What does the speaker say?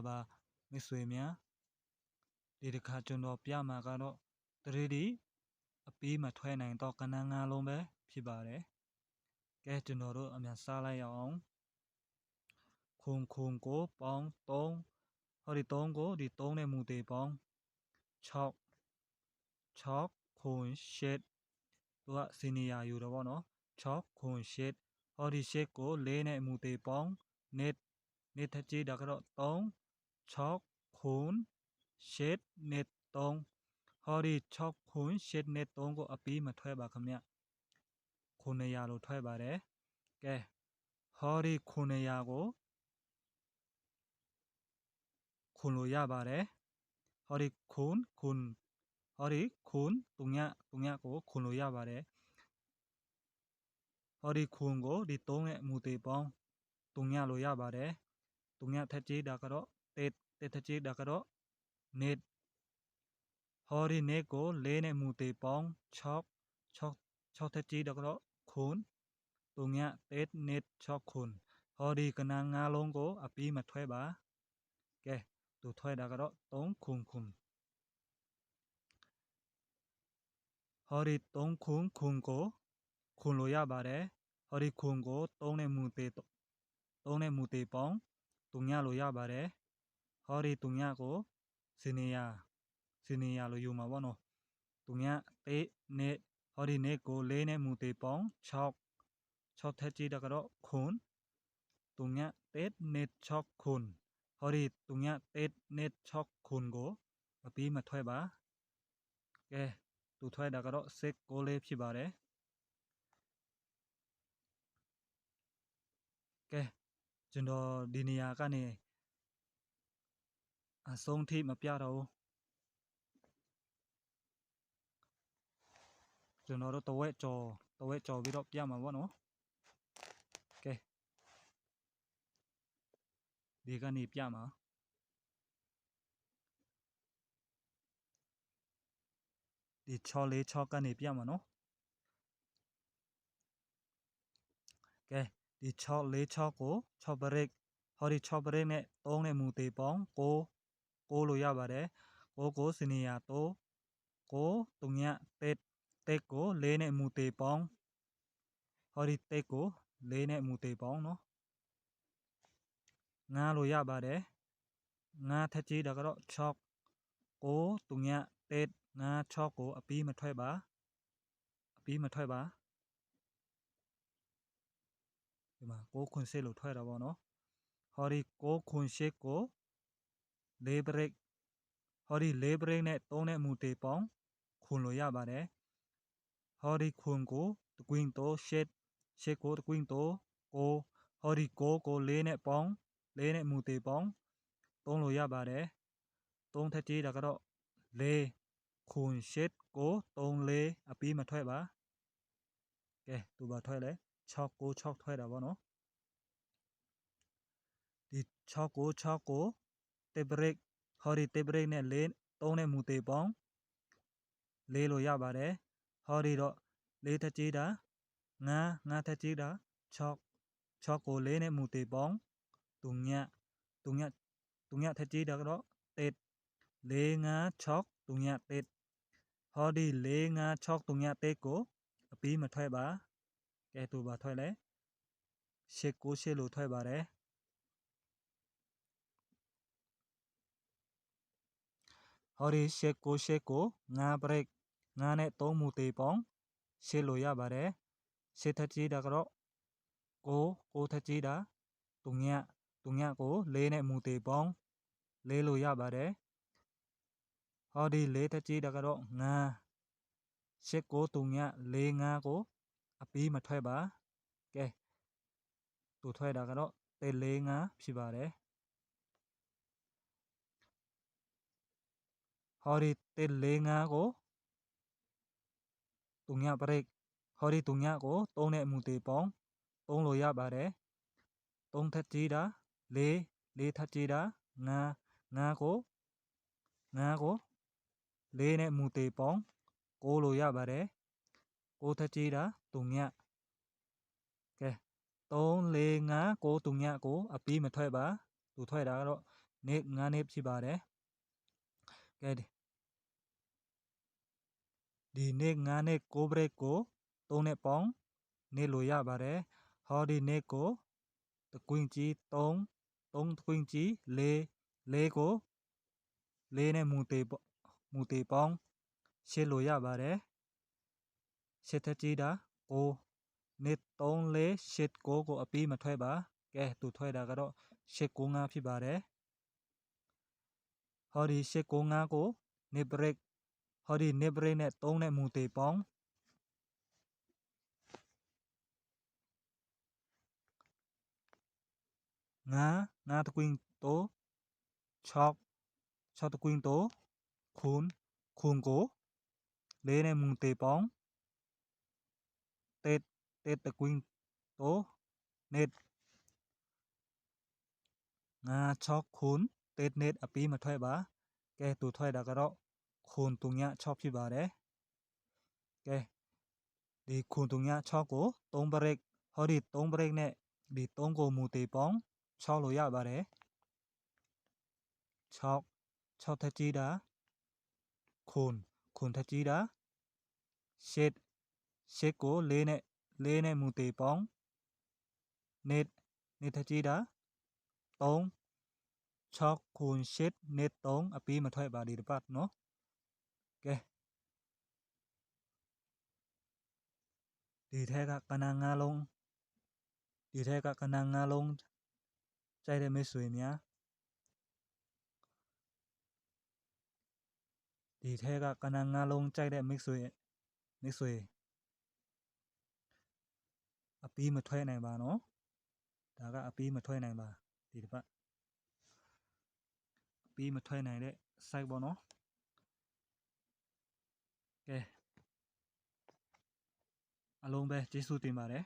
လာပါမိတ်ဆွေများဒီတစ်ခါကျွန်တော်ပြမှာကတော့ 3D အပြီးမထွက်နိုင်တော့ကဏ္ဍ9လုံးပဲဖြစ်ပါတယ်ကဲကျွန်တော်တို့အမြန်စားလိုက်ရအောင်ခုံကိုပေါင်း3ဟောဒီ3ကိုဒီ3နဲ့မူတေပေါင်း6ခု8သူကစီနီယာယူတော့ဗောနော်6ခု8ဟောဒီ8ကို4နဲ့မူတေပေါင်းနေထကြည့်တာကတော့3 6ခု8နဲ့3ဟောဒီ6ခု8နဲ့3ကိုအပြီးမထွက်ပါခင်ဗျ900လို့ထွက်ပါတယ်ကဲဟောဒီ900ကိုခုလို့ရပါတယ်ဟောဒီခုဟောဒီခုတုံညကိုခုလို့ရပါတယ်ဟောဒီခုကိုဒီ3နဲ့မူတေပေါင်းတုံညလို့ရပါတယ်တုံညထက်ကြည့်တာကတော့တက်ထက်ကြည့်တာကတော့နေဟောဒီနေကို4နဲ့မူတေပေါင်း6ထက်ကြည့်တာကတော့ခုတုံညတက်နေ6ခုဟောဒီကဏ္ဍ9လုံးကိုအပြီးမထွက်ပါကဲသူထွက်တာကတော့3ခုဟောဒီ3ခုကိုခုလို့ရပါတယ်ဟောဒီခုကို3နဲ့မူတေပေါင်းတုံညလို့ရပါတယ်ဟောဒီတုံညကိုစီနီယာလို့ယူမှာပေါ့နော်တုံညတေးနေဟောဒီနေကို4နဲ့မူတေပေါင်း6ထက်ကြည့်တာကတော့ခုတုံညတေးနေ6ခုဟောဒီတုံညတေးနေ6ခုကိုအပြီးမထွက်ပါကဲသူထွက်တာကတော့6လေးဖြစ်ပါတယ်ကဲကျွန်တော်ဒီနေရာကနေအဆုံးထိမပြတော့ဘူးကျွန်တော်တို့တဝက်ကြော်ပြီးတော့ပြမှာပေါ့နော်ကဲဒီကနေပြမှာဒီ6ကနေပြမှာနော်ကဲဒီ6ကို6ပရိတ်ဟောဒီ6ပရိတ်နဲ့3နဲ့မူတေပေါင်း6လို့ရပါတယ်6ကိုစနေရ9တုံညတက်ကို4နဲ့မူတေပေါင်းဟောဒီတက်ကို4နဲ့မူတေပေါင်းနော်9လို့ရပါတယ်9ထက်ကြည့်တာကတော့6တုံညတက်9 6ကိုအပြီးမထွက်ပါဒီမှာ6ခွန်6လို့ထွက်တာပေါ့နော်ဟောဒီ6ခွန်6ကို4 break ဟောဒီ4 break နဲ့3နဲ့မူတေပေါင်းခွန်လို့ရပါတယ်ဟောဒီခွန်ကိုတကွင်းတော့8ကိုတကွင်းတော့9ဟောဒီ9ကို4နဲ့ပေါင်း4နဲ့မူတေပေါင်း3လို့ရပါတယ်3ထက်ကြည့်တာကတော့4ခွန်8ကို3 4အပြီးမထွက်ပါကဲသူဘာထွက်လဲ6ထွက်တာပေါ့နော်ဒီ6ကိုတေဘရိတ်ဟောဒီတေဘရိတ်နဲ့3နဲ့မူတေပေါင်း4လို့ရပါတယ်ဟောဒီတော့4ထက်ကြည့်တာ9ထက်ကြည့်တာ6ကို4နဲ့မူတေပေါင်းတုံညထက်ကြည့်တာကတော့တက်4 5 6တုံညတက်ဟောဒီ4 5 6တုံညတက်ကိုအပြီးမထွက်ပါကဲသူဘာထွက်လဲ8လို့ထွက်ပါတယ်ဟောဒီ8ကို9 break 9နဲ့3မူတေပေါင်း8လို့ရပါတယ်8ထက်ကြည့်တာကတော့9ထက်ကြည့်တာတုံညကို4နဲ့မူတေပေါင်း4လို့ရပါတယ်ဟောဒီ4ထက်ကြည့်တာကတော့9 8ကိုတုံည4 5ကိုအပြီးမထွက်ပါကဲသူထွက်တာကတော့4 5ဖြစ်ပါတယ်ဟောဒီ4 5ကိုတုံညပရိတ်ဟောဒီတုံညကို3နဲ့မူတေပေါင်း3လို့ရပါတယ်3ထက်ကြည့်တာ4ထက်ကြည့်တာ9ကို4နဲ့မူတေပေါင်း9လို့ရပါတယ်9ထက်ကြည့်တာတုံညကဲ3 4 5 9တုံညကိုအပြီးမထွက်ပါသူထွက်တာကတော့ နေ့9နေ့ဖြစ်ပါတယ်ကဲဒီနေ့9နေ့9 break ကို3နဲ့ပေါင်းနေ့လို့ရပါတယ်ဟောဒီနေ့ကိုတကွင်းကြီး3တကွင်းကြီး4ကို4နဲ့မူတေပေါင်းရှစ်လို့ရပါတယ်ရှစ်ထက်ကြီးတာ9နေ့3 4 8 9ကိုအပြီးမထွက်ပါကဲသူထွက်တာကတော့8 9 5ဖြစ်ပါတယ်ဟောဒီ8 9 5ကိုနေ့ break ဟောဒီနေ့ break နဲ့3နဲ့မူတေပေါင်း9တကွင်းတို6တကွင်းတိုคูณကို4နဲ့မူတေပေါင်းတေတကွင်းတိုနေ့9 6คูณတေနေ့အပြီးမထွက်ပါကဲသူထွက်တာကတော့คูณ3ည6ဖြစ်ပါတယ်ကဲဒီคูณ3ည6ကို3 break ဟောဒီ3 break နဲ့ဒီ3ကိုမူတေပေါင်း6လို့ရပါတယ်6ထက်ကြီးတာคูณထက်ကြီးတာ8ကို4နဲ့မူတေပေါင်းနေ့ထက်ကြီးတာ3 6คูณ8နေ့3အပြီးမထွက်ပါဒီတစ်ပတ်နော်ကဲဒီထဲကကဏ္ဍ9လုံးကြိုက်တဲ့မိတ်ဆွေများဒီထဲကကဏ္ဍ9လုံးကြိုက်တဲ့မိတ်ဆွေအပြီးမထွက်နိုင်ပါနော်ဒါကအပြီးမထွက်နိုင်ပါဒီတစ်ပတ်အပြီးမထွက်နိုင်တဲ့ site ပေါ့နော်ကဲအလုံးပဲကျေးဇူးတင်ပါတယ်